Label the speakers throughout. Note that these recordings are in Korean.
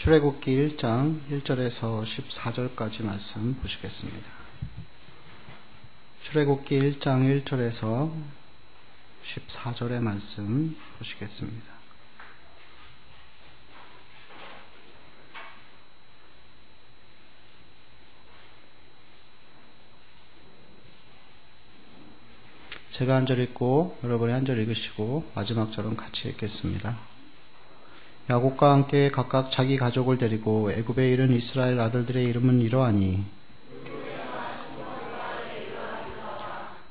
Speaker 1: 출애굽기 1장 1절에서 14절까지 말씀 보시겠습니다. 출애굽기 1장 1절에서 14절의 말씀 보시겠습니다. 제가 한 절 읽고 여러분이 한 절 읽으시고 마지막 절은 같이 읽겠습니다. 야곱과 함께 각각 자기 가족을 데리고 애굽에 이른 이스라엘 아들들의 이름은 이러하니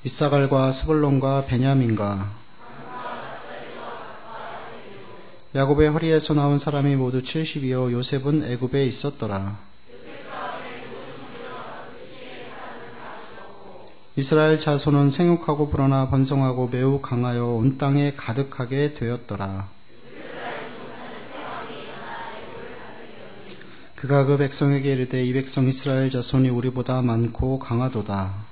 Speaker 1: 이사갈과 스불론과 베냐민과 야곱의 허리에서 나온 사람이 모두 70이요 요셉은 애굽에 있었더라. 이스라엘 자손은 생육하고 불어나 번성하고 매우 강하여 온 땅에 가득하게 되었더라. 그가 그 백성에게 이르되 이 백성 이스라엘 자손이 우리보다 많고 강하도다.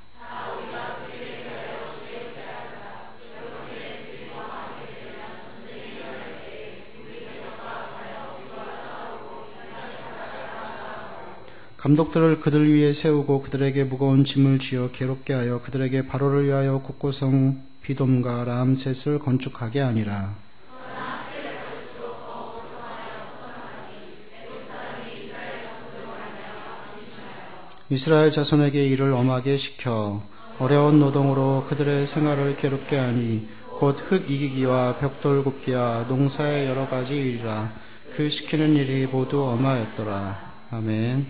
Speaker 1: 감독들을 그들 위에 세우고 그들에게 무거운 짐을 지어 괴롭게 하여 그들에게 바로를 위하여 국고성 비돔과 람셋을 건축하게 하니라. 이스라엘 자손에게 이를 엄하게 시켜 어려운 노동으로 그들의 생활을 괴롭게 하니 곧 흙 이기기와 벽돌 굽기와 농사의 여러 가지 일이라. 그 시키는 일이 모두 엄하였더라. 아멘.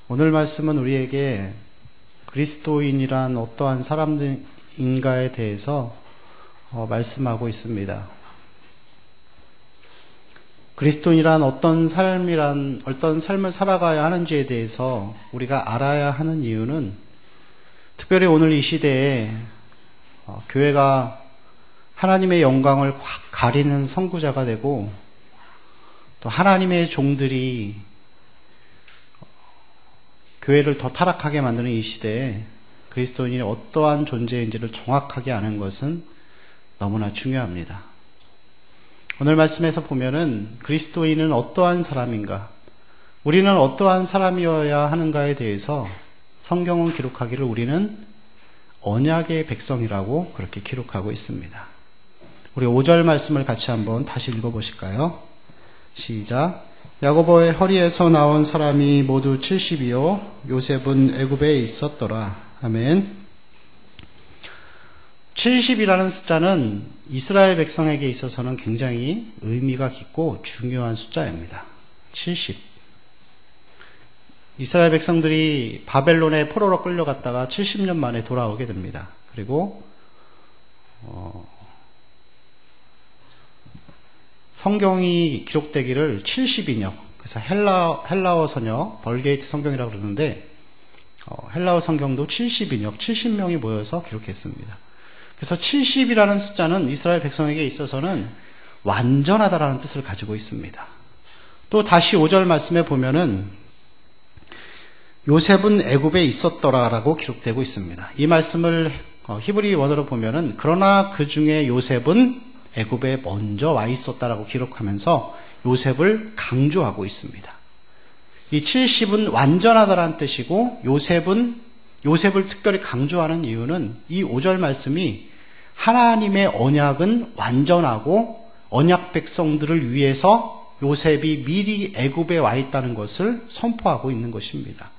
Speaker 1: 오늘 말씀은 우리에게 그리스도인이란 어떠한 사람인가에 대해서 말씀하고 있습니다. 그리스도인이란 어떤 삶을 살아가야 하는지에 대해서 우리가 알아야 하는 이유는 특별히 오늘 이 시대에 교회가 하나님의 영광을 확 가리는 선구자가 되고 또 하나님의 종들이 교회를 더 타락하게 만드는 이 시대에 그리스도인이 어떠한 존재인지를 정확하게 아는 것은 너무나 중요합니다. 오늘 말씀에서 보면은 그리스도인은 어떠한 사람인가, 우리는 어떠한 사람이어야 하는가에 대해서 성경은 기록하기를 우리는 언약의 백성이라고 그렇게 기록하고 있습니다. 우리 5절 말씀을 같이 한번 다시 읽어보실까요? 시작. 야곱의 허리에서 나온 사람이 모두 70이요 요셉은 애굽에 있었더라. 아멘. 70이라는 숫자는 이스라엘 백성에게 있어서는 굉장히 의미가 깊고 중요한 숫자입니다. 70. 이스라엘 백성들이 바벨론의 포로로 끌려갔다가 70년 만에 돌아오게 됩니다. 그리고 성경이 기록되기를 70인역, 그래서 헬라어 선역, 벌게이트 성경이라고 그러는데 헬라어 성경도 70인역, 70명이 모여서 기록했습니다. 그래서 70이라는 숫자는 이스라엘 백성에게 있어서는 완전하다라는 뜻을 가지고 있습니다. 또 다시 5절 말씀에 보면은 요셉은 애굽에 있었더라라고 기록되고 있습니다. 이 말씀을 히브리 원어로 보면은 그러나 그 중에 요셉은 애굽에 먼저 와 있었다라고 기록하면서 요셉을 강조하고 있습니다. 이 70은 완전하다라는 뜻이고 요셉을 특별히 강조하는 이유는 이 5절 말씀이 하나님의 언약은 완전하고 언약 백성들을 위해서 요셉이 미리 애굽에 와 있다는 것을 선포하고 있는 것입니다.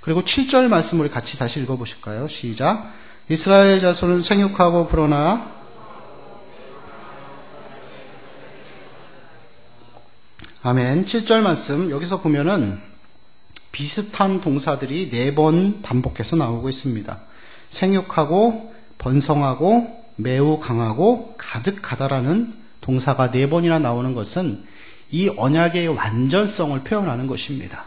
Speaker 1: 그리고 7절 말씀 우리 같이 다시 읽어보실까요? 시작. 이스라엘 자손은 생육하고 불어나 아멘. 7절 말씀 여기서 보면은 비슷한 동사들이 4번 반복해서 나오고 있습니다. 생육하고 번성하고 매우 강하고 가득하다라는 동사가 4번이나 나오는 것은 이 언약의 완전성을 표현하는 것입니다.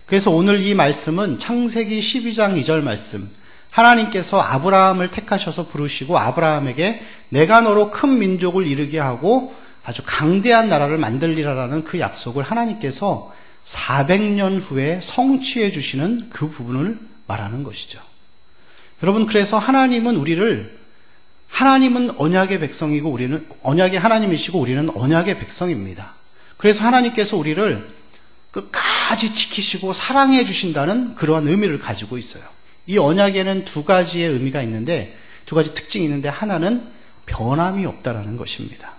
Speaker 1: 그래서 오늘 이 말씀은 창세기 12장 2절 말씀, 하나님께서 아브라함을 택하셔서 부르시고 아브라함에게 내가 너로 큰 민족을 이루게 하고 아주 강대한 나라를 만들리라라는 그 약속을 하나님께서 400년 후에 성취해 주시는 그 부분을 말하는 것이죠. 여러분, 그래서 하나님은 우리를 하나님은 언약의 백성이고 우리는 언약의 하나님이시고 우리는 언약의 백성입니다. 그래서 하나님께서 우리를 끝까지 지키시고 사랑해 주신다는 그러한 의미를 가지고 있어요. 이 언약에는 두 가지의 의미가 있는데, 두 가지 특징이 있는데, 하나는 변함이 없다라는 것입니다.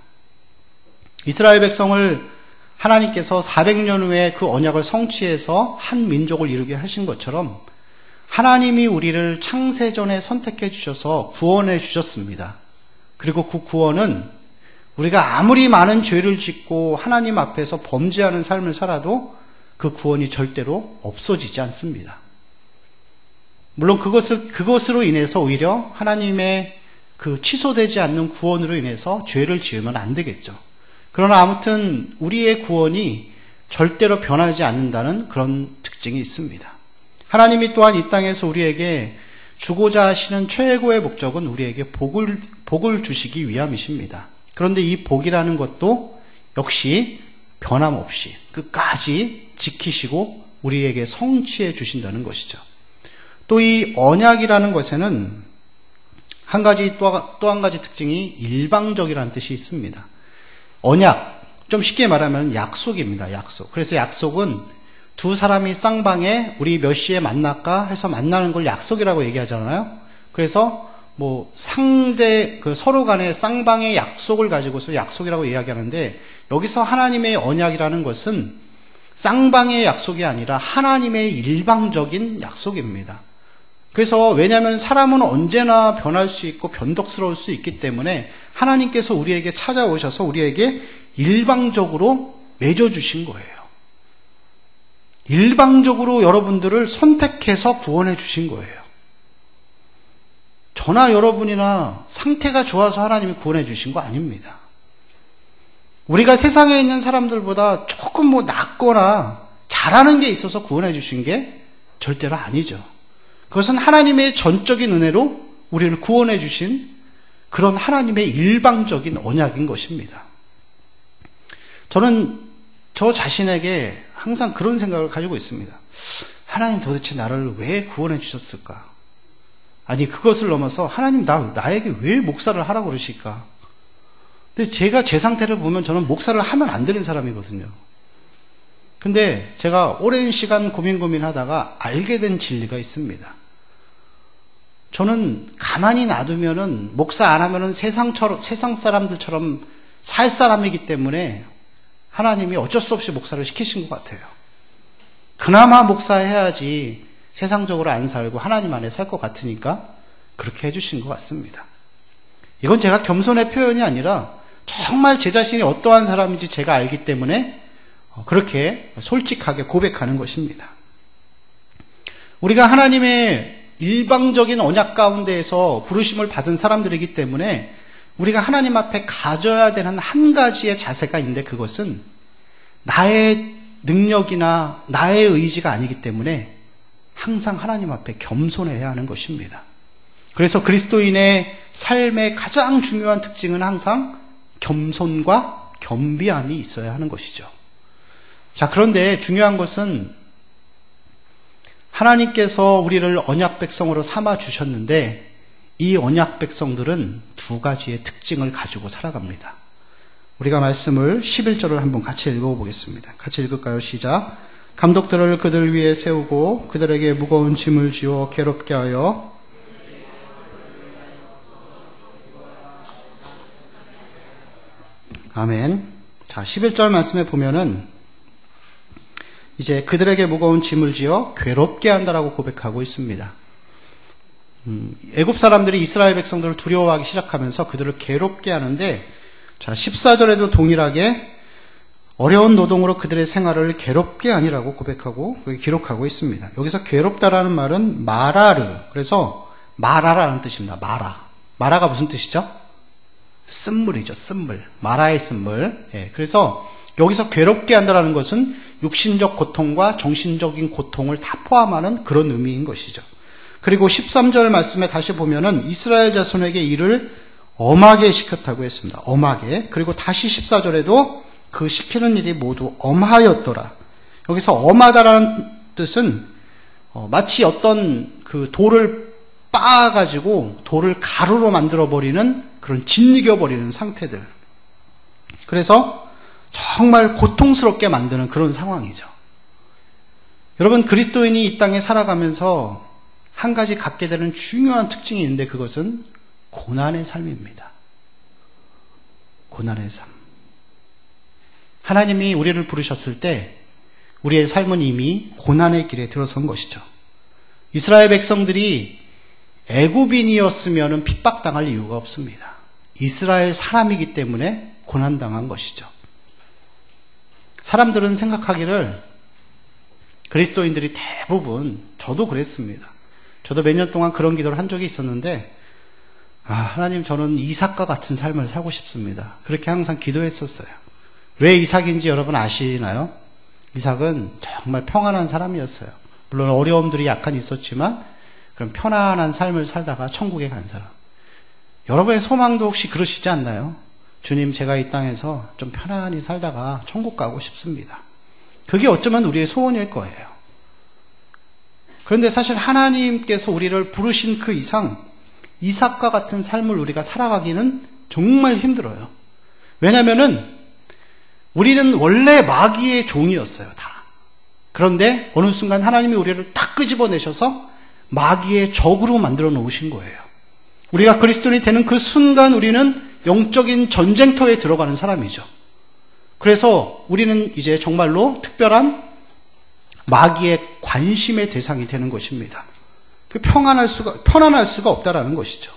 Speaker 1: 이스라엘 백성을 하나님께서 400년 후에 그 언약을 성취해서 한 민족을 이루게 하신 것처럼 하나님이 우리를 창세전에 선택해 주셔서 구원해 주셨습니다. 그리고 그 구원은 우리가 아무리 많은 죄를 짓고 하나님 앞에서 범죄하는 삶을 살아도 그 구원이 절대로 없어지지 않습니다. 물론 그것으로 인해서 오히려 하나님의 그 취소되지 않는 구원으로 인해서 죄를 지으면 안 되겠죠. 그러나 아무튼 우리의 구원이 절대로 변하지 않는다는 그런 특징이 있습니다. 하나님이 또한 이 땅에서 우리에게 주고자 하시는 최고의 목적은 우리에게 복을 주시기 위함이십니다. 그런데 이 복이라는 것도 역시 변함없이 끝까지 지키시고 우리에게 성취해 주신다는 것이죠. 또 이 언약이라는 것에는 또 한 가지 특징이 일방적이라는 뜻이 있습니다. 언약, 좀 쉽게 말하면 약속입니다. 약속. 그래서 약속은 두 사람이 쌍방에 우리 몇 시에 만날까 해서 만나는 걸 약속이라고 얘기하잖아요. 그래서 서로 간에 쌍방의 약속을 가지고서 약속이라고 이야기하는데, 여기서 하나님의 언약이라는 것은 쌍방의 약속이 아니라 하나님의 일방적인 약속입니다. 그래서 왜냐하면 사람은 언제나 변할 수 있고 변덕스러울 수 있기 때문에 하나님께서 우리에게 찾아오셔서 우리에게 일방적으로 맺어주신 거예요. 일방적으로 여러분들을 선택해서 구원해 주신 거예요. 저나 여러분이나 상태가 좋아서 하나님이 구원해 주신 거 아닙니다. 우리가 세상에 있는 사람들보다 조금 낫거나 잘하는 게 있어서 구원해 주신 게 절대로 아니죠. 그것은 하나님의 전적인 은혜로 우리를 구원해 주신 그런 하나님의 일방적인 언약인 것입니다. 저는 저 자신에게 항상 그런 생각을 가지고 있습니다. 하나님 도대체 나를 왜 구원해 주셨을까? 아니, 그것을 넘어서 하나님 나에게 왜 목사를 하라고 그러실까? 근데 제가 제 상태를 보면 저는 목사를 하면 안 되는 사람이거든요. 근데 제가 오랜 시간 고민하다가 알게 된 진리가 있습니다. 저는 가만히 놔두면은 목사 안 하면은 세상 사람들처럼 살 사람이기 때문에 하나님이 어쩔 수 없이 목사를 시키신 것 같아요. 그나마 목사해야지 세상적으로 안 살고 하나님 안에 살 것 같으니까 그렇게 해주신 것 같습니다. 이건 제가 겸손의 표현이 아니라 정말 제 자신이 어떠한 사람인지 제가 알기 때문에 그렇게 솔직하게 고백하는 것입니다. 우리가 하나님의 일방적인 언약 가운데에서 부르심을 받은 사람들이기 때문에 우리가 하나님 앞에 가져야 되는 한 가지의 자세가 있는데, 그것은 나의 능력이나 나의 의지가 아니기 때문에 항상 하나님 앞에 겸손해야 하는 것입니다. 그래서 그리스도인의 삶의 가장 중요한 특징은 항상 겸손과 겸비함이 있어야 하는 것이죠. 자, 그런데 중요한 것은 하나님께서 우리를 언약 백성으로 삼아 주셨는데 이 언약 백성들은 두 가지의 특징을 가지고 살아갑니다. 우리가 말씀을 11절을 한번 같이 읽어보겠습니다. 같이 읽을까요? 시작. 감독들을 그들 위에 세우고 그들에게 무거운 짐을 지어 괴롭게 하여 아멘. 자, 11절 말씀에 보면은 이제 그들에게 무거운 짐을 지어 괴롭게 한다라고 고백하고 있습니다. 애굽 사람들이 이스라엘 백성들을 두려워하기 시작하면서 그들을 괴롭게 하는데, 자, 14절에도 동일하게 어려운 노동으로 그들의 생활을 괴롭게 하니라고 고백하고 기록하고 있습니다. 여기서 괴롭다라는 말은 마라르, 그래서 마라라는 뜻입니다. 마라가 무슨 뜻이죠? 쓴물이죠. 쓴물. 마라의 쓴물. 예, 그래서 여기서 괴롭게 한다라는 것은 육신적 고통과 정신적인 고통을 다 포함하는 그런 의미인 것이죠. 그리고 13절 말씀에 다시 보면은 이스라엘 자손에게 일을 엄하게 시켰다고 했습니다. 엄하게. 그리고 다시 14절에도 그 시키는 일이 모두 엄하였더라. 여기서 엄하다라는 뜻은 마치 어떤 그 돌을 빻아가지고 돌을 가루로 만들어버리는 그런 짓이겨버리는 상태들. 그래서 정말 고통스럽게 만드는 그런 상황이죠. 여러분, 그리스도인이 이 땅에 살아가면서 한 가지 갖게 되는 중요한 특징이 있는데 그것은 고난의 삶입니다. 고난의 삶. 하나님이 우리를 부르셨을 때 우리의 삶은 이미 고난의 길에 들어선 것이죠. 이스라엘 백성들이 애굽인이었으면 핍박당할 이유가 없습니다. 이스라엘 사람이기 때문에 고난당한 것이죠. 사람들은 생각하기를 그리스도인들이 대부분, 저도 그랬습니다. 저도 몇 년 동안 그런 기도를 한 적이 있었는데, 하나님, 저는 이삭과 같은 삶을 살고 싶습니다. 그렇게 항상 기도했었어요. 왜 이삭인지 여러분 아시나요? 이삭은 정말 평안한 사람이었어요. 물론 어려움들이 약간 있었지만 그런 편안한 삶을 살다가 천국에 간 사람. 여러분의 소망도 혹시 그러시지 않나요? 주님, 제가 이 땅에서 좀 편안히 살다가 천국 가고 싶습니다. 그게 어쩌면 우리의 소원일 거예요. 그런데 사실 하나님께서 우리를 부르신 그 이상 이삭과 같은 삶을 우리가 살아가기는 정말 힘들어요. 왜냐하면은 우리는 원래 마귀의 종이었어요, 다. 그런데 어느 순간 하나님이 우리를 딱 끄집어내셔서 마귀의 적으로 만들어 놓으신 거예요. 우리가 그리스도인이 되는 그 순간 우리는 영적인 전쟁터에 들어가는 사람이죠. 그래서 우리는 이제 정말로 특별한 마귀의 관심의 대상이 되는 것입니다. 편안할 수가 없다라는 것이죠.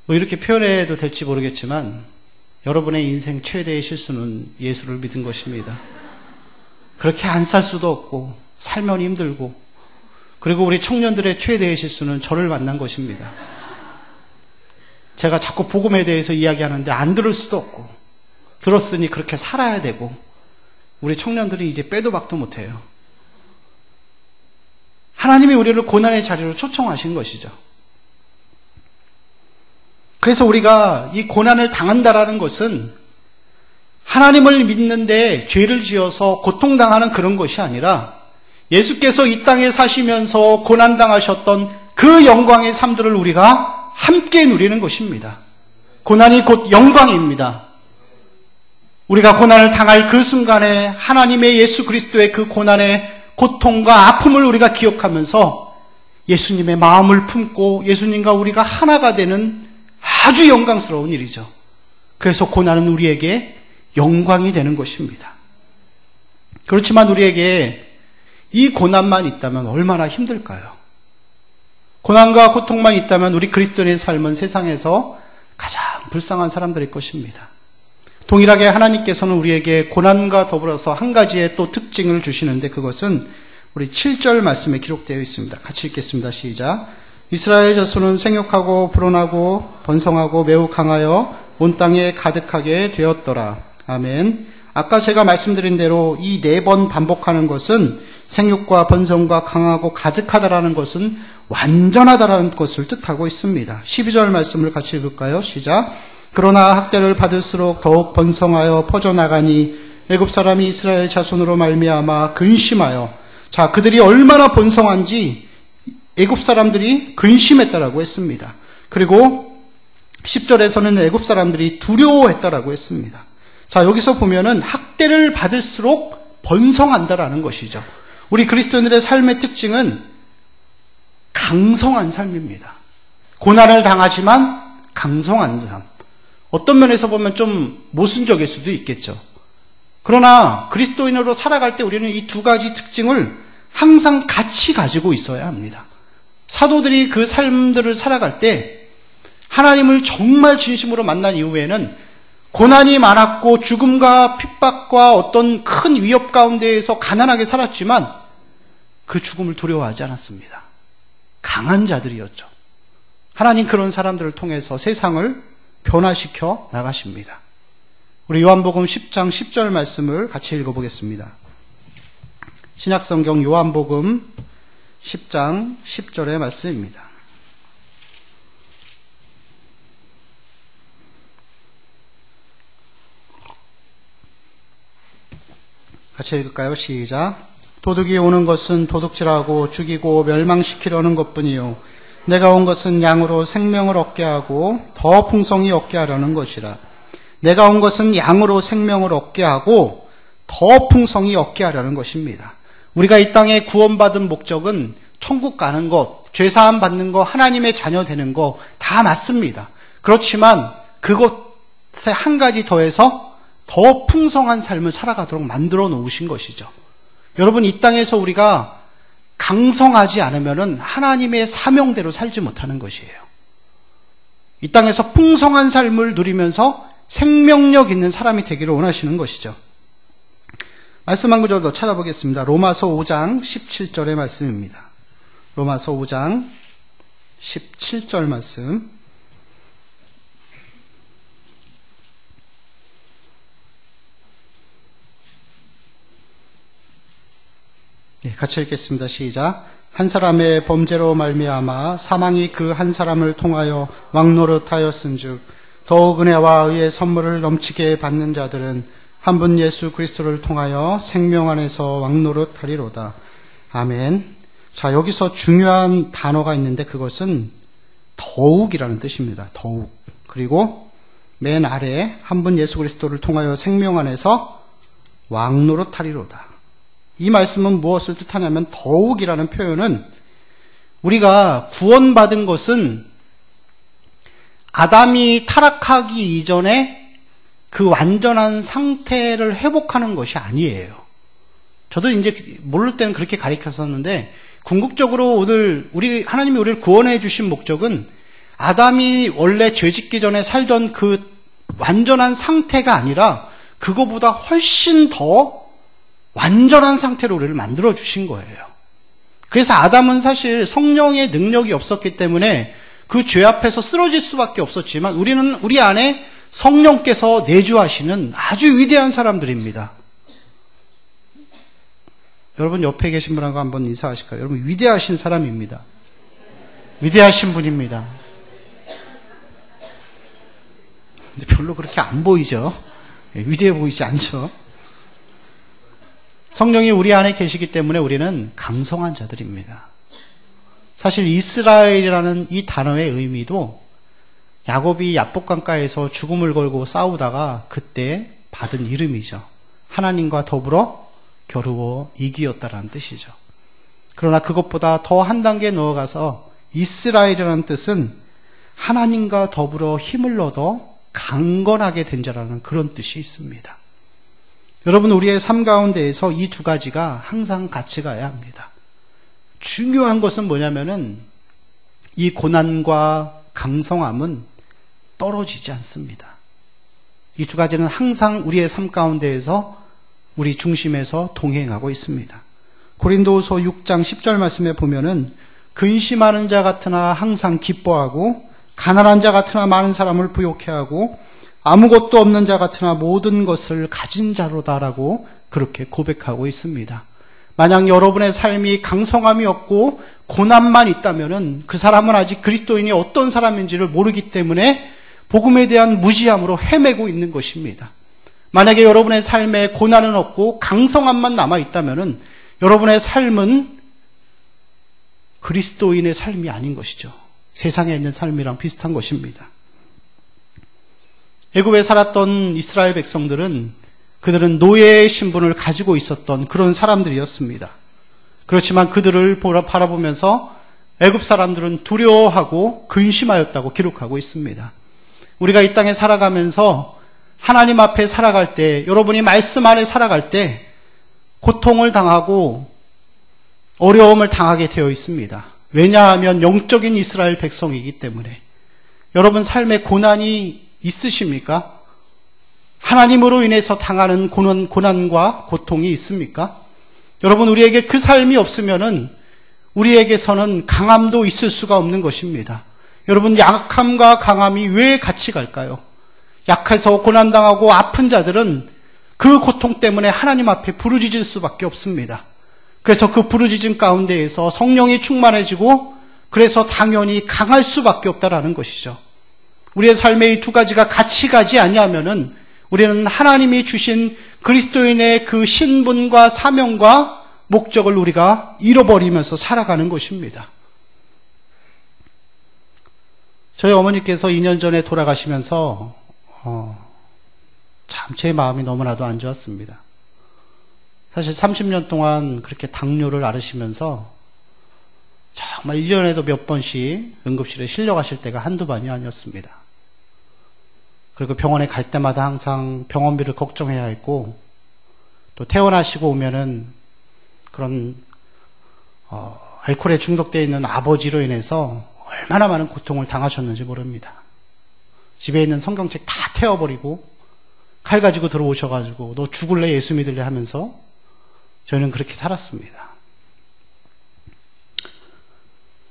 Speaker 1: 뭐 이렇게 표현해도 될지 모르겠지만 여러분의 인생 최대의 실수는 예수를 믿은 것입니다. 그렇게 안 살 수도 없고 살면 힘들고, 그리고 우리 청년들의 최대의 실수는 저를 만난 것입니다. 제가 자꾸 복음에 대해서 이야기하는데 안 들을 수도 없고, 들었으니 그렇게 살아야 되고, 우리 청년들이 이제 빼도 박도 못해요. 하나님이 우리를 고난의 자리로 초청하신 것이죠. 그래서 우리가 이 고난을 당한다라는 것은 하나님을 믿는데 죄를 지어서 고통당하는 그런 것이 아니라 예수께서 이 땅에 사시면서 고난당하셨던 그 영광의 삶들을 우리가 함께 누리는 것입니다. 고난이 곧 영광입니다. 우리가 고난을 당할 그 순간에 하나님의 예수 그리스도의 그 고난의 고통과 아픔을 우리가 기억하면서 예수님의 마음을 품고 예수님과 우리가 하나가 되는 아주 영광스러운 일이죠. 그래서 고난은 우리에게 영광이 되는 것입니다. 그렇지만 우리에게 이 고난만 있다면 얼마나 힘들까요? 고난과 고통만 있다면 우리 그리스도인의 삶은 세상에서 가장 불쌍한 사람들일 것입니다. 동일하게 하나님께서는 우리에게 고난과 더불어서 한 가지의 또 특징을 주시는데 그것은 우리 7절 말씀에 기록되어 있습니다. 같이 읽겠습니다. 시작. 이스라엘 자손은 생육하고 불어나고 번성하고 매우 강하여 온 땅에 가득하게 되었더라. 아멘. 아까 제가 말씀드린 대로 이 4번 반복하는 것은 생육과 번성과 강하고 가득하다라는 것은 완전하다라는 것을 뜻하고 있습니다. 12절 말씀을 같이 읽을까요? 시작. 그러나 학대를 받을수록 더욱 번성하여 퍼져나가니 애굽 사람이 이스라엘 자손으로 말미암아 근심하여, 자, 그들이 얼마나 번성한지 애굽 사람들이 근심했다라고 했습니다. 그리고 10절에서는 애굽 사람들이 두려워했다라고 했습니다. 자, 여기서 보면은 학대를 받을수록 번성한다라는 것이죠. 우리 그리스도인들의 삶의 특징은 강성한 삶입니다. 고난을 당하지만 강성한 삶. 어떤 면에서 보면 좀 모순적일 수도 있겠죠. 그러나 그리스도인으로 살아갈 때 우리는 이 두 가지 특징을 항상 같이 가지고 있어야 합니다. 사도들이 그 삶들을 살아갈 때 하나님을 정말 진심으로 만난 이후에는 고난이 많았고 죽음과 핍박과 어떤 큰 위협 가운데에서 가난하게 살았지만 그 죽음을 두려워하지 않았습니다. 강한 자들이었죠. 하나님 그런 사람들을 통해서 세상을 변화시켜 나가십니다. 우리 요한복음 10장 10절 말씀을 같이 읽어보겠습니다. 신약성경 요한복음 10장 10절의 말씀입니다. 같이 읽을까요? 시작. 도둑이 오는 것은 도둑질하고 죽이고 멸망시키려는 것뿐이요 내가 온 것은 양으로 생명을 얻게 하고 더 풍성히 얻게 하려는 것이라. 내가 온 것은 양으로 생명을 얻게 하고 더 풍성히 얻게 하려는 것입니다. 우리가 이 땅에 구원받은 목적은 천국 가는 것, 죄사함 받는 것, 하나님의 자녀 되는 것 다 맞습니다. 그렇지만 그것에 한 가지 더해서 더 풍성한 삶을 살아가도록 만들어 놓으신 것이죠. 여러분, 이 땅에서 우리가 강성하지 않으면은 하나님의 사명대로 살지 못하는 것이에요. 이 땅에서 풍성한 삶을 누리면서 생명력 있는 사람이 되기를 원하시는 것이죠. 말씀 한 구절 더 찾아보겠습니다. 로마서 5장 17절의 말씀입니다. 로마서 5장 17절 말씀. 네, 같이 읽겠습니다. 시작. 한 사람의 범죄로 말미암아 사망이 그 한 사람을 통하여 왕노릇하였은즉 더욱 은혜와 의의 선물을 넘치게 받는 자들은 한 분 예수 그리스도를 통하여 생명 안에서 왕노릇하리로다. 아멘. 자, 여기서 중요한 단어가 있는데 그것은 더욱이라는 뜻입니다. 더욱. 그리고 맨 아래에 한 분 예수 그리스도를 통하여 생명 안에서 왕노릇하리로다. 이 말씀은 무엇을 뜻하냐면 더욱이라는 표현은 우리가 구원받은 것은 아담이 타락하기 이전에 그 완전한 상태를 회복하는 것이 아니에요. 저도 이제 모를 때는 그렇게 가르쳤었는데 궁극적으로 오늘 하나님이 우리를 구원해 주신 목적은 아담이 원래 죄짓기 전에 살던 그 완전한 상태가 아니라 그거보다 훨씬 더 완전한 상태로 우리를 만들어 주신 거예요. 그래서 아담은 사실 성령의 능력이 없었기 때문에 그 죄 앞에서 쓰러질 수밖에 없었지만 우리는 우리 안에 성령께서 내주하시는 아주 위대한 사람들입니다. 여러분 옆에 계신 분하고 한번 인사하실까요? 여러분 위대하신 사람입니다. 위대하신 분입니다. 근데 별로 그렇게 안 보이죠? 위대해 보이지 않죠? 성령이 우리 안에 계시기 때문에 우리는 강성한 자들입니다. 사실 이스라엘이라는 이 단어의 의미도 야곱이 야복강가에서 죽음을 걸고 싸우다가 그때 받은 이름이죠. 하나님과 더불어 겨루어 이기었다라는 뜻이죠. 그러나 그것보다 더 한 단계 넣어가서 이스라엘이라는 뜻은 하나님과 더불어 힘을 얻어 강건하게 된 자라는 그런 뜻이 있습니다. 여러분, 우리의 삶 가운데에서 이 두 가지가 항상 같이 가야 합니다. 중요한 것은 뭐냐면은 이 고난과 강성함은 떨어지지 않습니다. 이 두 가지는 항상 우리의 삶 가운데에서 우리 중심에서 동행하고 있습니다. 고린도후서 6장 10절 말씀에 보면은 근심하는 자 같으나 항상 기뻐하고 가난한 자 같으나 많은 사람을 부욕해 하고 아무것도 없는 자 같으나 모든 것을 가진 자로다라고 그렇게 고백하고 있습니다. 만약 여러분의 삶이 강성함이 없고 고난만 있다면은 그 사람은 아직 그리스도인이 어떤 사람인지를 모르기 때문에 복음에 대한 무지함으로 헤매고 있는 것입니다. 만약에 여러분의 삶에 고난은 없고 강성함만 남아 있다면은 여러분의 삶은 그리스도인의 삶이 아닌 것이죠. 세상에 있는 삶이랑 비슷한 것입니다. 애굽에 살았던 이스라엘 백성들은 그들은 노예의 신분을 가지고 있었던 그런 사람들이었습니다. 그렇지만 그들을 바라보면서 애굽 사람들은 두려워하고 근심하였다고 기록하고 있습니다. 우리가 이 땅에 살아가면서 하나님 앞에 살아갈 때, 여러분이 말씀 안에 살아갈 때 고통을 당하고 어려움을 당하게 되어 있습니다. 왜냐하면 영적인 이스라엘 백성이기 때문에. 여러분 삶에 고난이 있으십니까? 하나님으로 인해서 당하는 고난과 고통이 있습니까? 여러분, 우리에게 그 삶이 없으면은 우리에게서는 강함도 있을 수가 없는 것입니다. 여러분, 약함과 강함이 왜 같이 갈까요? 약해서 고난당하고 아픈 자들은 그 고통 때문에 하나님 앞에 부르짖을 수밖에 없습니다. 그래서 그 부르짖음 가운데에서 성령이 충만해지고 그래서 당연히 강할 수밖에 없다라는 것이죠. 우리의 삶의 이 두 가지가 같이 가지 아니하면은 우리는 하나님이 주신 그리스도인의 그 신분과 사명과 목적을 우리가 잃어버리면서 살아가는 것입니다. 저희 어머니께서 2년 전에 돌아가시면서 참 제 마음이 너무나도 안 좋았습니다. 사실 30년 동안 그렇게 당뇨를 앓으시면서 정말 1년에도 몇 번씩 응급실에 실려가실 때가 한두 번이 아니었습니다. 그리고 병원에 갈 때마다 항상 병원비를 걱정해야 했고, 또 퇴원하시고 오면은 그런 알코올에 중독되어 있는 아버지로 인해서 얼마나 많은 고통을 당하셨는지 모릅니다. 집에 있는 성경책 다 태워버리고 칼 가지고 들어오셔가지고 너 죽을래 예수 믿을래 하면서 저희는 그렇게 살았습니다.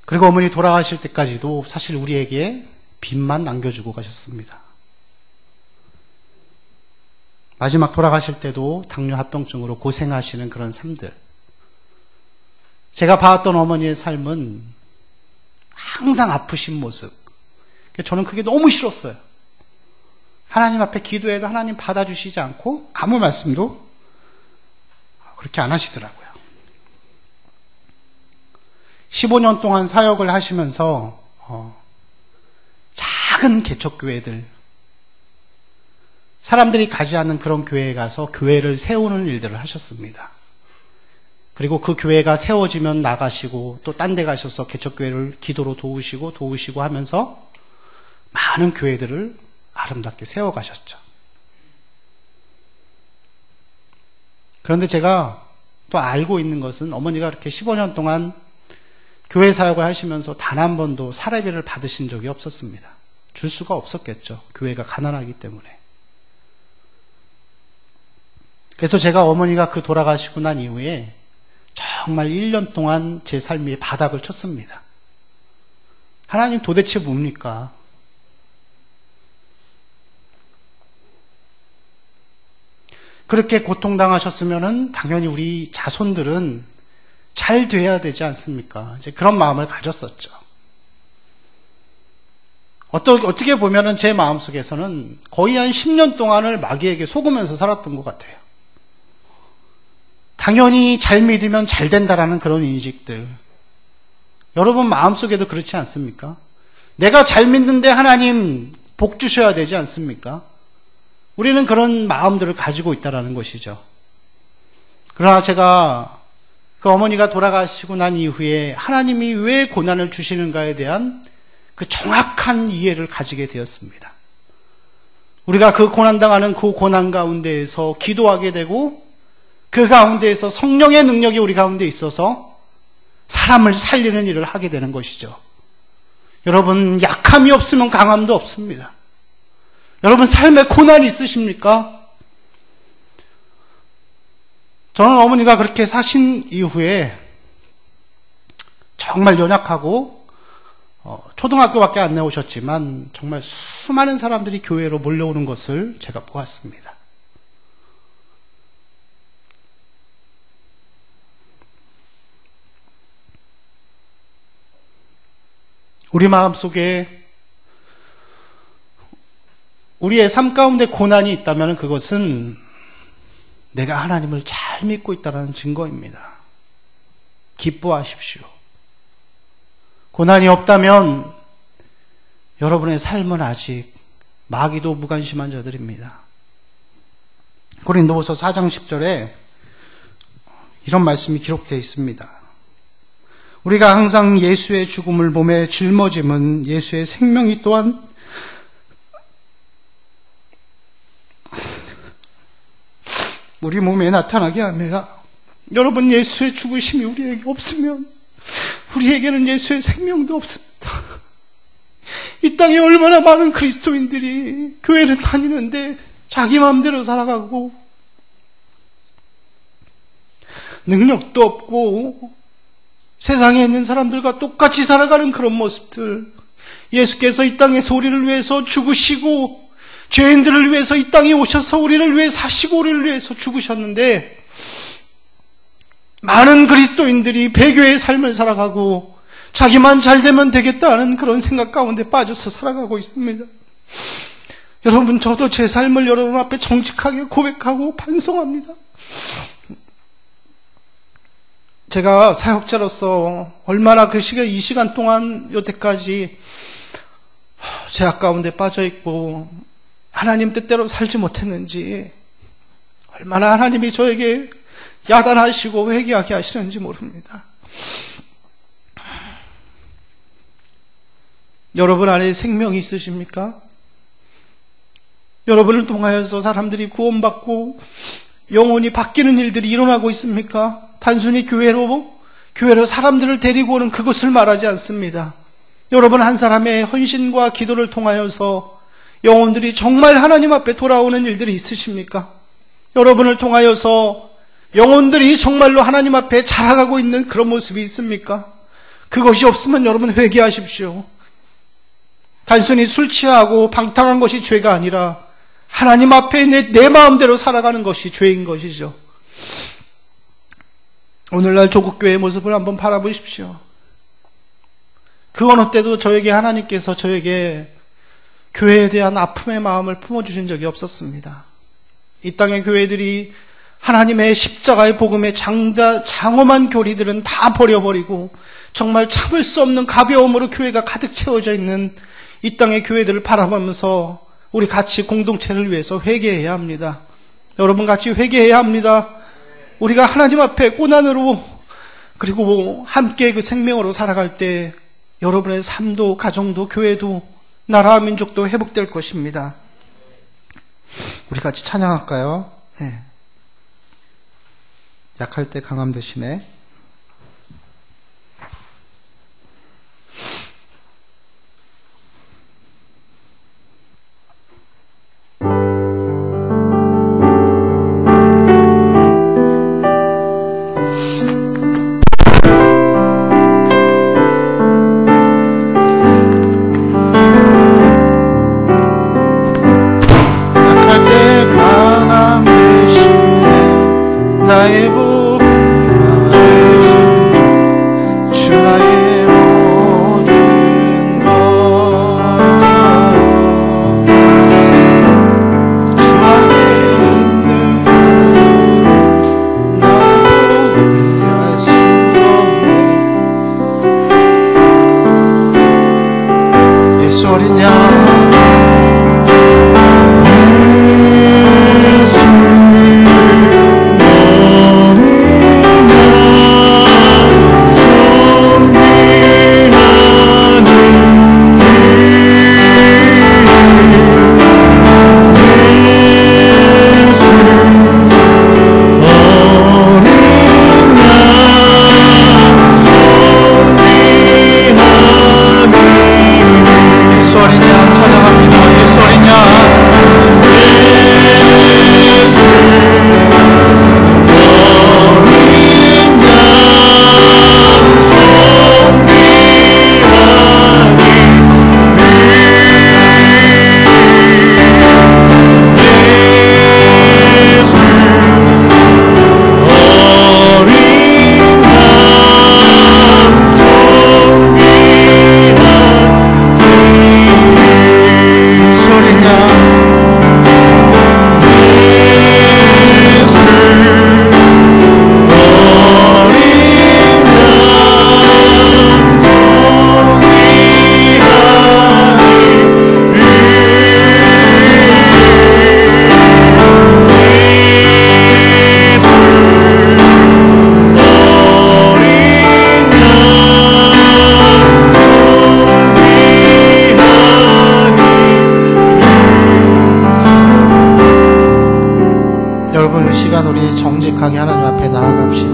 Speaker 1: 그리고 어머니 돌아가실 때까지도 사실 우리에게 빚만 남겨주고 가셨습니다. 마지막 돌아가실 때도 당뇨 합병증으로 고생하시는 그런 삶들. 제가 봐왔던 어머니의 삶은 항상 아프신 모습. 저는 그게 너무 싫었어요. 하나님 앞에 기도해도 하나님 받아주시지 않고 아무 말씀도 그렇게 안 하시더라고요. 15년 동안 사역을 하시면서 작은 개척교회들, 사람들이 가지 않는 그런 교회에 가서 교회를 세우는 일들을 하셨습니다. 그리고 그 교회가 세워지면 나가시고 또 딴 데 가셔서 개척교회를 기도로 도우시고 하면서 많은 교회들을 아름답게 세워가셨죠. 그런데 제가 또 알고 있는 것은 어머니가 이렇게 15년 동안 교회 사역을 하시면서 단 한 번도 사례비를 받으신 적이 없었습니다. 줄 수가 없었겠죠. 교회가 가난하기 때문에. 그래서 제가 어머니가 그 돌아가시고 난 이후에 정말 1년 동안 제 삶이 바닥을 쳤습니다. 하나님 도대체 뭡니까? 그렇게 고통당하셨으면은 당연히 우리 자손들은 잘 돼야 되지 않습니까? 이제 그런 마음을 가졌었죠. 어떻게 보면은 제 마음속에서는 거의 한 10년 동안을 마귀에게 속으면서 살았던 것 같아요. 당연히 잘 믿으면 잘 된다라는 그런 인식들. 여러분 마음속에도 그렇지 않습니까? 내가 잘 믿는데 하나님 복 주셔야 되지 않습니까? 우리는 그런 마음들을 가지고 있다라는 것이죠. 그러나 제가 그 어머니가 돌아가시고 난 이후에 하나님이 왜 고난을 주시는가에 대한 그 정확한 이해를 가지게 되었습니다. 우리가 그 고난당하는 그 고난 가운데에서 기도하게 되고 그 가운데에서 성령의 능력이 우리 가운데 있어서 사람을 살리는 일을 하게 되는 것이죠. 여러분, 약함이 없으면 강함도 없습니다. 여러분, 삶에 고난이 있으십니까? 저는 어머니가 그렇게 사신 이후에 정말 연약하고 초등학교밖에 안 나오셨지만 정말 수많은 사람들이 교회로 몰려오는 것을 제가 보았습니다. 우리 마음속에 우리의 삶 가운데 고난이 있다면 그것은 내가 하나님을 잘 믿고 있다는 증거입니다. 기뻐하십시오. 고난이 없다면 여러분의 삶은 아직 마귀도 무관심한 자들입니다. 고린도후서 4장 10절에 이런 말씀이 기록되어 있습니다. 우리가 항상 예수의 죽음을 몸에 짊어짐은 예수의 생명이 또한 우리 몸에 나타나게 함이라. 여러분, 예수의 죽으심이 우리에게 없으면 우리에게는 예수의 생명도 없습니다. 이 땅에 얼마나 많은 그리스도인들이 교회를 다니는데 자기 마음대로 살아가고 능력도 없고 세상에 있는 사람들과 똑같이 살아가는 그런 모습들. 예수께서 이 땅에서 우리를 위해서 죽으시고 죄인들을 위해서 이 땅에 오셔서 우리를 위해 사시고 우리를 위해서 죽으셨는데 많은 그리스도인들이 배교의 삶을 살아가고 자기만 잘 되면 되겠다는 그런 생각 가운데 빠져서 살아가고 있습니다. 여러분, 저도 제 삶을 여러분 앞에 정직하게 고백하고 반성합니다. 제가 사역자로서 얼마나 이 시간 동안 여태까지 죄악 가운데 빠져있고 하나님 뜻대로 살지 못했는지, 얼마나 하나님이 저에게 야단하시고 회개하게 하시는지 모릅니다. 여러분 안에 생명이 있으십니까? 여러분을 통하여서 사람들이 구원받고 영혼이 바뀌는 일들이 일어나고 있습니까? 단순히 교회로 사람들을 데리고 오는 그것을 말하지 않습니다. 여러분 한 사람의 헌신과 기도를 통하여서 영혼들이 정말 하나님 앞에 돌아오는 일들이 있으십니까? 여러분을 통하여서 영혼들이 정말로 하나님 앞에 자라가고 있는 그런 모습이 있습니까? 그것이 없으면 여러분 회개하십시오. 단순히 술 취하고 방탕한 것이 죄가 아니라 하나님 앞에 내 마음대로 살아가는 것이 죄인 것이죠. 오늘날 조국교회의 모습을 한번 바라보십시오. 그 어느 때도 저에게 하나님께서 저에게 교회에 대한 아픔의 마음을 품어주신 적이 없었습니다. 이 땅의 교회들이 하나님의 십자가의 복음의 장엄한 교리들은 다 버려버리고 정말 참을 수 없는 가벼움으로 교회가 가득 채워져 있는 이 땅의 교회들을 바라보면서 우리 같이 공동체를 위해서 회개해야 합니다. 여러분 같이 회개해야 합니다. 우리가 하나님 앞에 고난으로 그리고 함께 그 생명으로 살아갈 때 여러분의 삶도 가정도 교회도 나라와 민족도 회복될 것입니다. 우리 같이 찬양할까요? 네. 약할 때 강함 되시네. 정직하게 하나님 앞에 나아갑시다.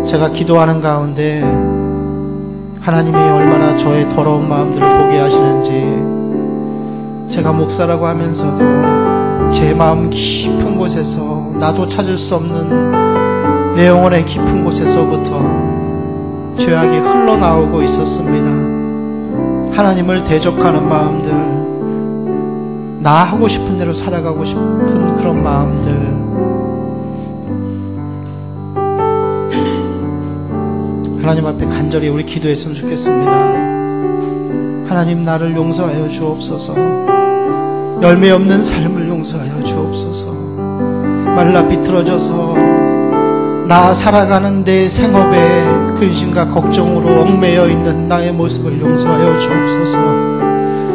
Speaker 1: 제가 기도하는 가운데 하나님이 얼마나 저의 더러운 마음들을 보게 하시는지, 제가 목사라고 하면서도 제 마음 깊은 곳에서 나도 찾을 수 없는 내 영혼의 깊은 곳에서부터 죄악이 흘러나오고 있었습니다. 하나님을 대적하는 마음들, 나 하고 싶은 대로 살아가고 싶은 그런 마음들, 하나님 앞에 간절히 우리 기도했으면 좋겠습니다. 하나님, 나를 용서하여 주옵소서. 열매 없는 삶을 용서하여 주옵소서. 말라 비틀어져서 나 살아가는 내 생업에 근심과 걱정으로 얽매여 있는 나의 모습을 용서하여 주옵소서.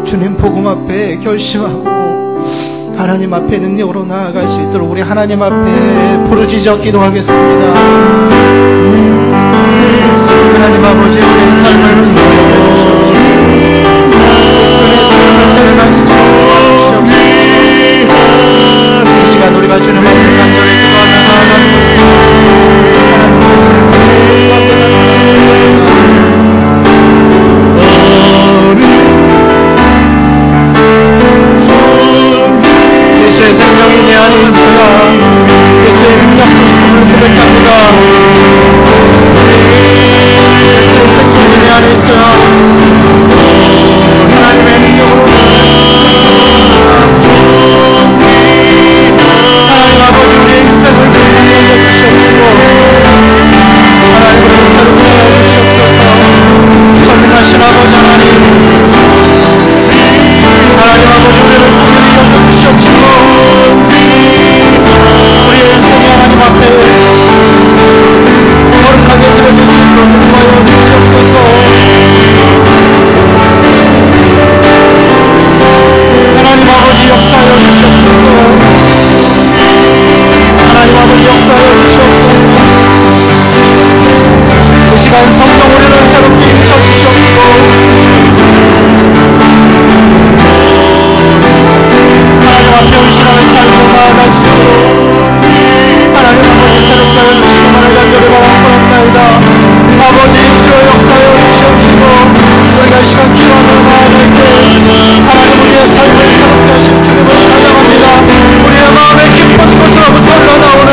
Speaker 1: 주님 복음 앞에 결심하고 하나님 앞에 능력으로 나아갈 수 있도록 우리 하나님 앞에 부르짖어 기도하겠습니다. 하나님 아버지, 우리의 삶을 살펴 주시옵소서. 그리스도의 삶을 살아가시지 주옵소서. 이 시간 우리가 주님 앞에 간절히 기도하며 나아가는 것을 하나님의 슬픔을 받게 예수의 생명이 내 안에 있으라. 예수의 능력도 있음을 고백합니다. 예수의 생명이 내 안에 있으라. 하나님의 능력으로 하나님 아버지, 우리의 인생을 불쌍히 여겨주시옵시고 하나님 우리를 새롭게 하여 주시옵소서. 전능하신 아버지 하나님, 하나님 아버지, 우리를 긍휼히 여겨주시옵시고 우리의 인생이 하나님 앞에 거룩하게 지어질 수 있도록 도와여 주시옵소서. 하나님 아버지, 역사하여 주시옵소서. 하나님 아버지, 역사하여 주시옵소서. 이 시간 성령 우리를 새롭게 일쳐 주시옵시고 하나님 앞에 의심하는 삶으로 나아갈 수 있도록 하나님 아버지 새롭게 하여 주시기만을 간절히 바라옵나이다. 아버지, 주여 역사하여 주시옵시고 우리가 이 시간 기도하며 나아갈 때 하나님 우리의 삶을 새롭게 하신 주님을 찬양합니다. 우리의 마음에 깊은 곳으로부터 흘러나오는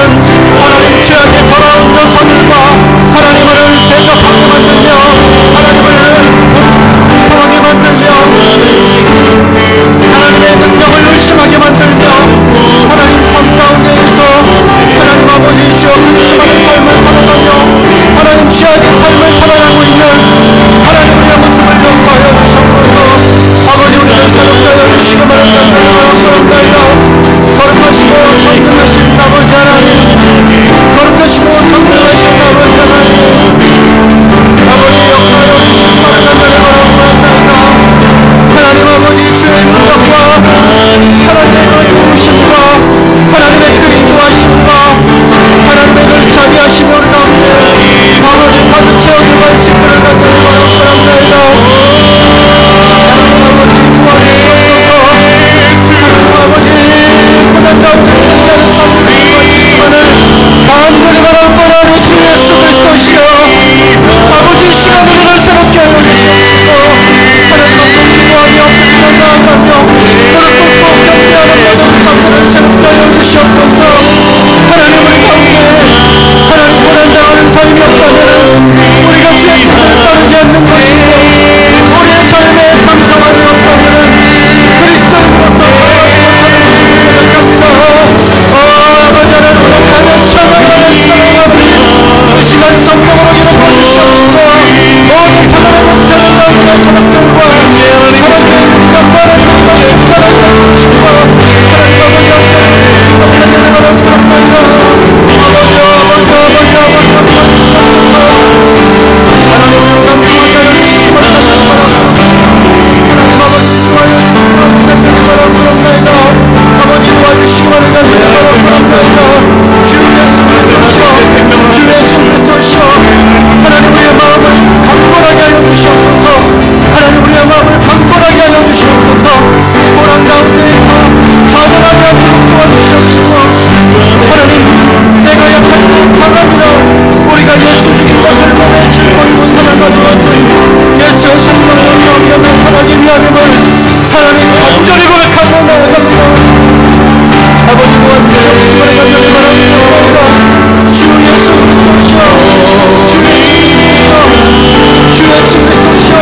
Speaker 1: 하나님 죄악의 더러운 녀석들과 하나님을 대적하게 만들며 하나님을 당하게 만들며 하나님의 능력을 의심하게 만들며 하나님 삶 가운데에서 하나님 아버지 주여 근심하는 삶을 살아가며 하나님 죄악의 삶을 살아가고 있는 하나님 우리의 모습을 용서하여 주시옵소서. 아버지, 우리를 새롭게 하여 주시기를 바랍니다. 거룩하시고 전능하신 아버지 하나님, 거룩하시고 전능하신 아버지 하나님, 아버지 역사하여 주시기를 바랍니다. 하나님 아버지, 주의 능력과 하나님의 도우심과 하나님의 그리움과 하심과 하나님의 늘 자비하시며 우리 가운데 아버지 가득 채워들어갈 수 있기를 간절히 바랍니다. 하나님 아버지, 도와주시옵소서. 하나님 아버지, 고난 가운데 승리하는 삶을 도와주시기만을 간절히 바랍니다. 주 예수 그리스도시여, 아버지 이 시간 우리를 새롭게 하여 주시옵소서. 하나님 앞에 기도하며 엎드리며 나아가며 너를 꼭 경배하는 모든 삶들을 새롭게 하여 주시옵소서. 하나님 우리 가운데 하나님 고난당하는 삶이 없다면 우리가 주의 뜻을 따르지 않는 것이고 우리의 삶에 감사함이 없다면 그리스도인으로서 살아가지 못하는 것입니다. 아버지 하나님, 오락하며 사랑하는 이 시간 성령으로 기록해 주시옵시고 모든 사랑의 목사를 나오는 사람들과 하나님의 능력과 하나님의 심판을 주시고 하나님 아버지 도와주시기만을 간절히 바랍니다. 주 예수 그리스도시여, 주 예수 그리스도시여, 하나님 우리의 마음을 강건하게 하여 주시옵소서. 하나님 우리의 마음을 강건하게 하여 주시옵소서. 고난 가운데에서 좌절하게 하도록 도와주시옵시고 하나님, 내가 약할 때 강합니다. 우리가 예수 죽인 것을 몸에 짊어지고 살아가는 것은 예수의 생명을 영위하며 살아기 위함임을 하나님 간절히 고백하고 나아갑니다. 아버지 도와주시옵시기를 간절히 바랍니다. 주 예수 그리스도시여, 주 예수 그리스도시여, 주 예수 그리스도시여,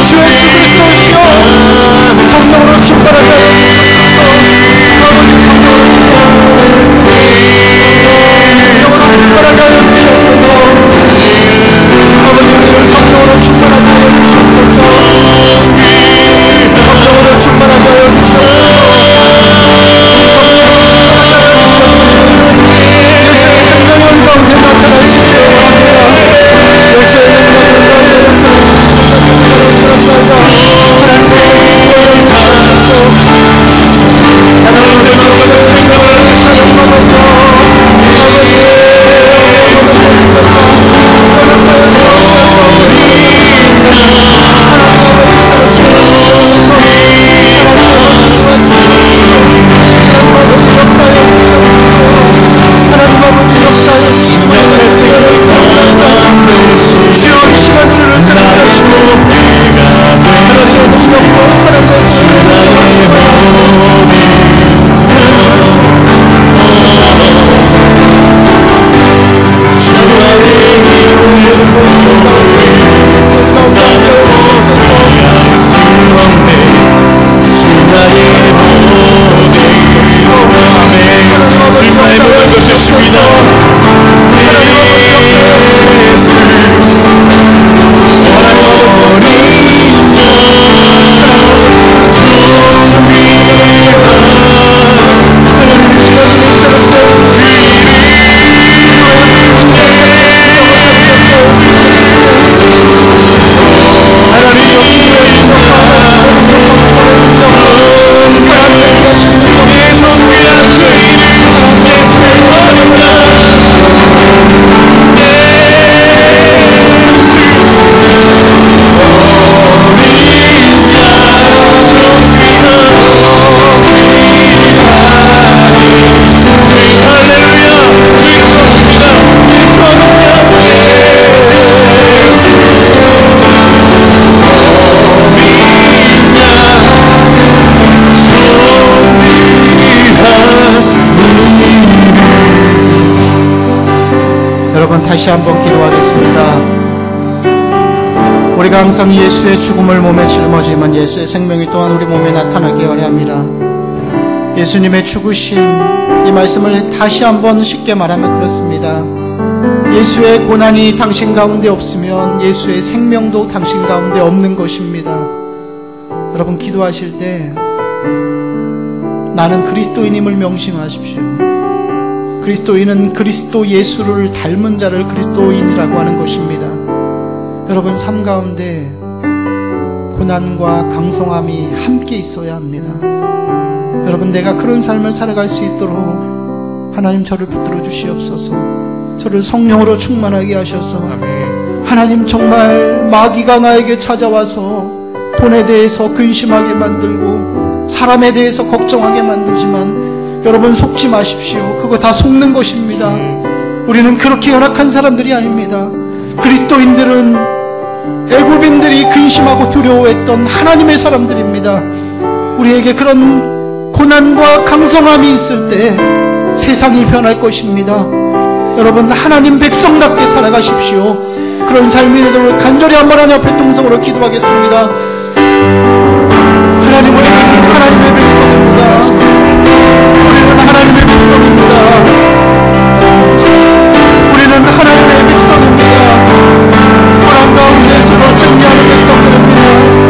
Speaker 1: 주 예수 그리스도시여, 성령으로 충만하게 하여 주시옵소서. 아버지 성령으로 충만하게 하여 주시옵소서. 아버지 우리를 성령으로 충만하게 하여 주시옵소서. 다시 한번 기도하겠습니다. 우리가 항상 예수의 죽음을 몸에 짊어지면 예수의 생명이 또한 우리 몸에 나타나게 하려 합니다. 예수님의 죽으심, 이 말씀을 다시 한번 쉽게 말하면 그렇습니다. 예수의 고난이 당신 가운데 없으면 예수의 생명도 당신 가운데 없는 것입니다. 여러분 기도하실 때 나는 그리스도인임을 명심하십시오. 그리스도인은 그리스도 예수를 닮은 자를 그리스도인이라고 하는 것입니다. 여러분 삶 가운데 고난과 강성함이 함께 있어야 합니다. 여러분 내가 그런 삶을 살아갈 수 있도록 하나님 저를 붙들어 주시옵소서. 저를 성령으로 충만하게 하셔서 하나님 정말 마귀가 나에게 찾아와서 돈에 대해서 근심하게 만들고 사람에 대해서 걱정하게 만들지만 여러분 속지 마십시오. 그거 다 속는 것입니다. 우리는 그렇게 연약한 사람들이 아닙니다. 그리스도인들은 애굽인들이 근심하고 두려워했던 하나님의 사람들입니다. 우리에게 그런 고난과 강성함이 있을 때 세상이 변할 것입니다. 여러분 하나님 백성답게 살아가십시오. 그런 삶이 되도록 간절히 한번 하나님 앞에 통성으로 기도하겠습니다. 하나님 우리는 하나님의 백성입니다. 우리는 하나님의 백성입니다. 우리는 하나님의 백성입니다. 고난 가운데서도 승리하는 백성들입니다.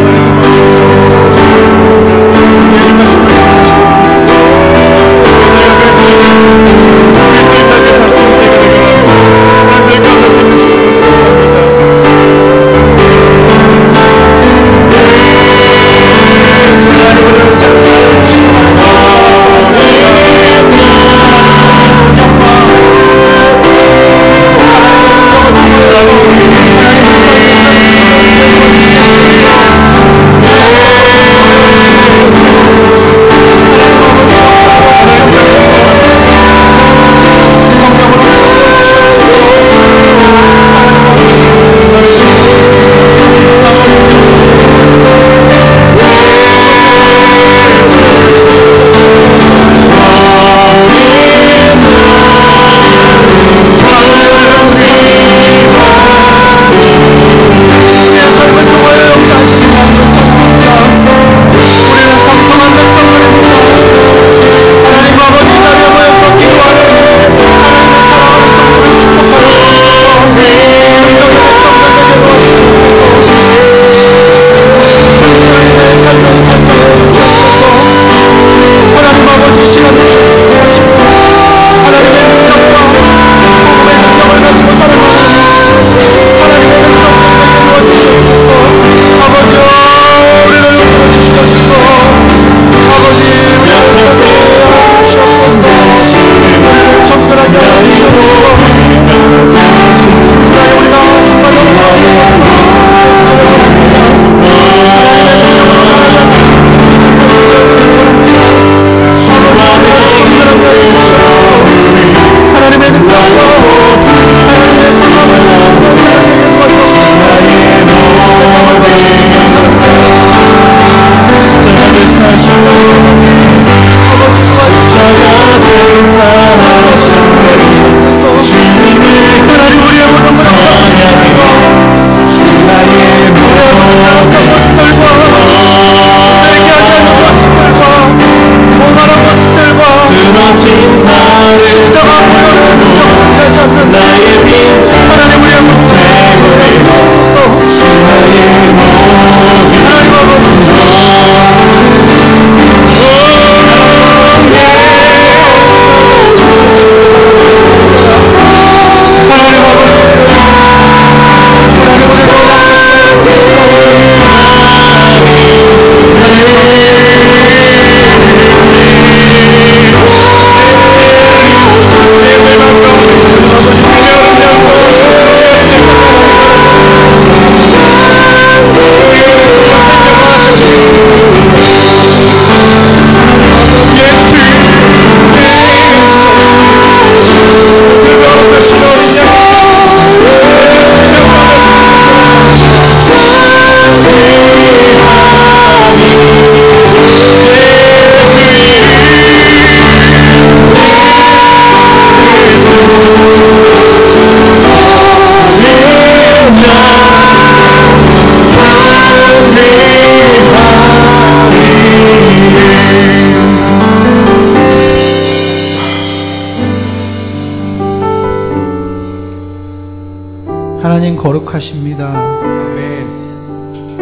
Speaker 1: 하나님 거룩하십니다.
Speaker 2: 아멘.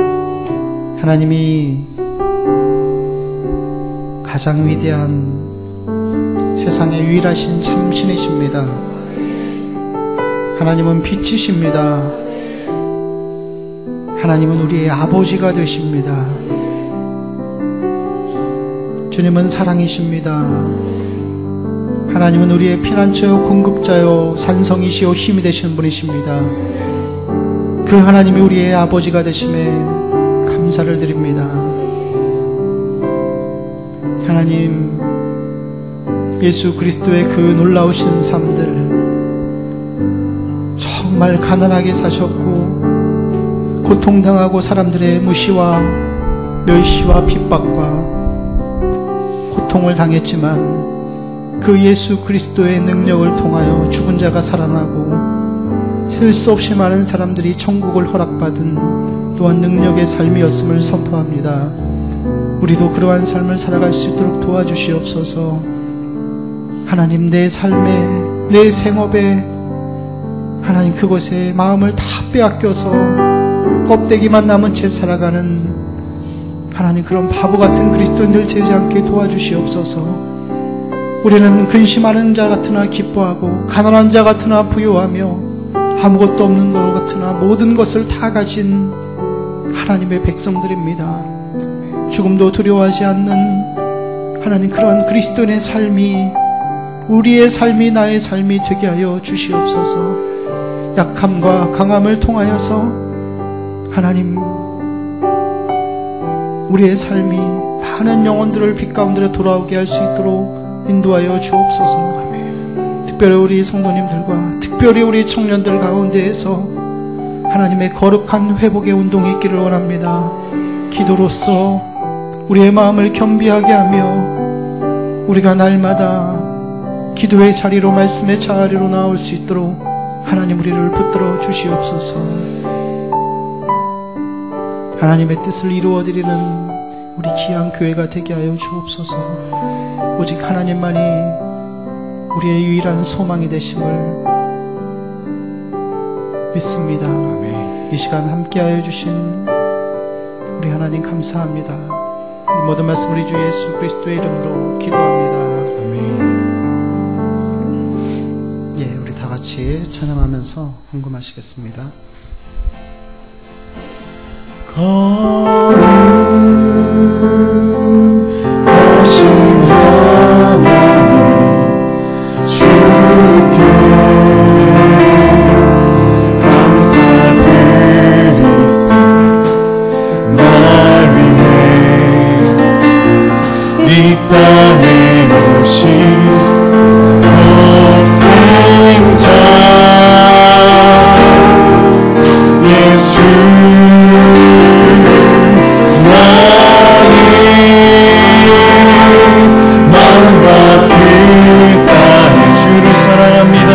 Speaker 1: 하나님이 가장 위대한 세상의 유일하신 참신이십니다. 하나님은 빛이십니다. 하나님은 우리의 아버지가 되십니다. 주님은 사랑이십니다. 하나님은 우리의 피난처요 공급자요 산성이시요 힘이 되시는 분이십니다. 그 하나님이 우리의 아버지가 되심에 감사를 드립니다. 하나님, 예수 그리스도의 그 놀라우신 삶들, 정말 가난하게 사셨고 고통당하고 사람들의 무시와 멸시와 핍박과 고통을 당했지만 그 예수 그리스도의 능력을 통하여 죽은 자가 살아나고 셀 수 없이 많은 사람들이 천국을 허락받은 또한 능력의 삶이었음을 선포합니다. 우리도 그러한 삶을 살아갈 수 있도록 도와주시옵소서. 하나님, 내 삶에, 내 생업에 하나님 그곳에 마음을 다 빼앗겨서 껍데기만 남은 채 살아가는 하나님 그런 바보 같은 그리스도인들 되지 않게 도와주시옵소서. 우리는 근심하는 자 같으나 기뻐하고 가난한 자 같으나 부유하며 아무것도 없는 것 같으나 모든 것을 다 가진 하나님의 백성들입니다. 죽음도 두려워하지 않는 하나님 그러한 그리스도인의 삶이 우리의 삶이 나의 삶이 되게 하여 주시옵소서. 약함과 강함을 통하여서 하나님 우리의 삶이 많은 영혼들을 빛 가운데로 돌아오게 할 수 있도록 인도하여 주옵소서. 특별히 우리 성도님들과 특별히 우리 청년들 가운데에서 하나님의 거룩한 회복의 운동이 있기를 원합니다. 기도로서 우리의 마음을 겸비하게 하며 우리가 날마다 기도의 자리로 말씀의 자리로 나올 수 있도록 하나님 우리를 붙들어 주시옵소서. 하나님의 뜻을 이루어드리는 우리 귀한 교회가 되게 하여 주옵소서. 오직 하나님만이 우리의 유일한 소망이 되심을 믿습니다.
Speaker 2: 아멘.
Speaker 1: 이 시간 함께하여 주신 우리 하나님 감사합니다. 이 모든 말씀 우리 주 예수 그리스도의 이름으로 기도합니다.
Speaker 2: 아멘.
Speaker 1: 예, 우리 다 같이 찬양하면서 헌금하시겠습니다.
Speaker 2: 거룩하신 하나님 주께 감사드리세. 날 위해 이 땅에 오신 독생자 예수 사랑합니다.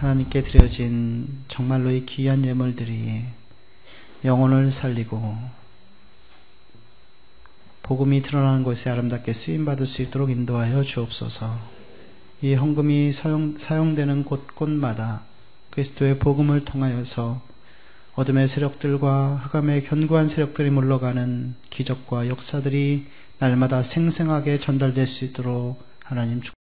Speaker 1: 하나님께 드려진 정말로 이 귀한 예물들이 영혼을 살리고 복음이 드러나는 곳에 아름답게 쓰임받을 수 있도록 인도하여 주옵소서. 이 헌금이 사용되는 곳곳마다 그리스도의 복음을 통하여서 어둠의 세력들과 흑암의 견고한 세력들이 물러가는 기적과 역사들이 날마다 생생하게 전달될 수 있도록 하나님